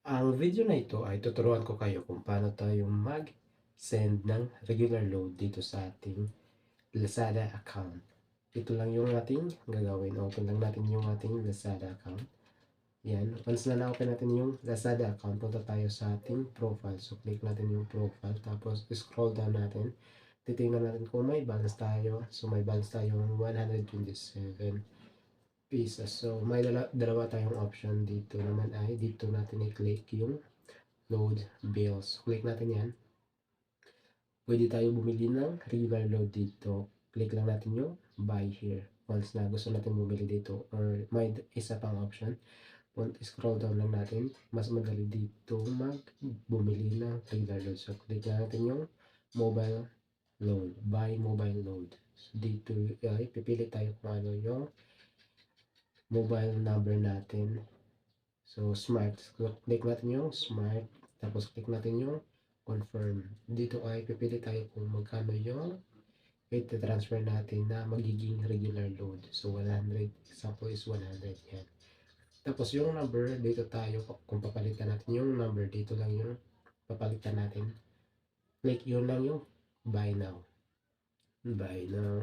Ang video na ito ay tuturuan ko kayo kung paano tayo mag-send ng regular load dito sa ating Lazada account. Ito lang yung ating gagawin. Open lang natin yung ating Lazada account. Yan. Once na na-open natin yung Lazada account, punta tayo sa ating profile. So, click natin yung profile. Tapos, scroll down natin. Titingnan natin kung may balance tayo. So, may balance tayo ng 127 pieces. So, may dalawa tayong option dito naman ay dito natin i-click yung load bills. Click natin yan. Pwede tayo bumili ng regular load dito. Click lang natin yung buy here. Once na gusto natin bumili dito or may isa pang option, scroll down lang natin. Mas madali dito bumili ng regular load. So, click lang natin yung mobile load. Buy mobile load. So, dito ay pipili tayo kung ano yung mobile number natin. So, smart. Click natin yung smart. Tapos, click natin yung confirm. Dito ay pipili tayo kung magkano yung i-transfer natin na magiging regular load. So, 100. Example is 100. Yan. Tapos, yung number, dito tayo. Kung papalitan natin yung number, dito lang yung papalitan natin. Click yun lang yung buy now. Buy now.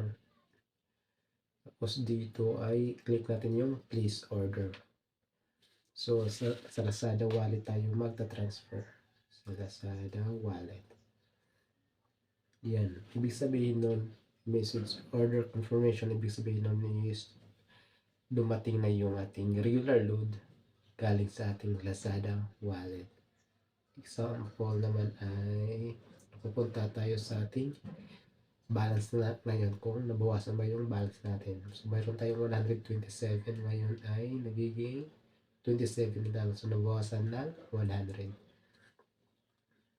Tapos, dito ay click natin yung please order. So, sa Lazada wallet tayo magta-transfer. Sa Lazada wallet. Yan. Ibig sabihin nun, message order confirmation, ibig sabihin nun is dumating na yung ating regular load galing sa ating Lazada wallet. Example naman ay pupunta tayo sa ating balance na ngayon kung nabawasan ba yung balance natin. So, mayroon tayong 127 ngayon ay nagiging 27 lang. So, nabawasan ng 100.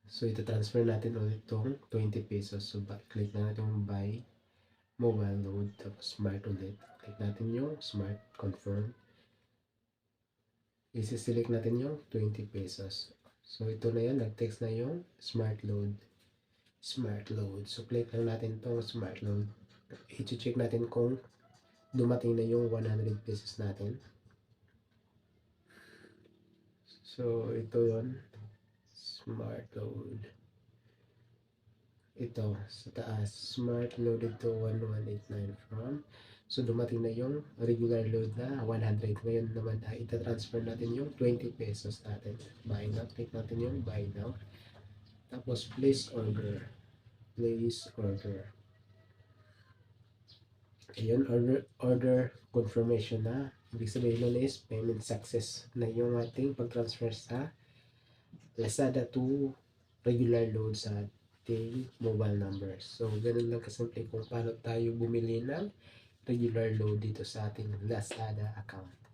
So, ito-transfer natin ulit itong 20 pesos. So, click na natin yung buy mobile load. Tapos, smart ulit. Click natin yung smart confirm. Isi-select natin yung 20 pesos. So, ito na yan. Nag-text na yung smart load. Smart load. So, click lang natin itong smart load. I-check natin kung dumating na yung 100 pesos natin. So, ito yon smart load. Ito, sa taas, smart loaded to 1189 from. So, dumating na yung regular load na 100. Ngayon naman, ita-transfer natin yung 20 pesos natin. Buy now. Click natin yung buy now. Tapos, place order. Place order. Ayun, order confirmation na. Ibig sabihin nun is payment success na yung ating pag-transfer sa Lazada to regular load sa ating mobile number. So, ganun lang kasimple kung paano tayo bumili ng regular load dito sa ating Lazada account.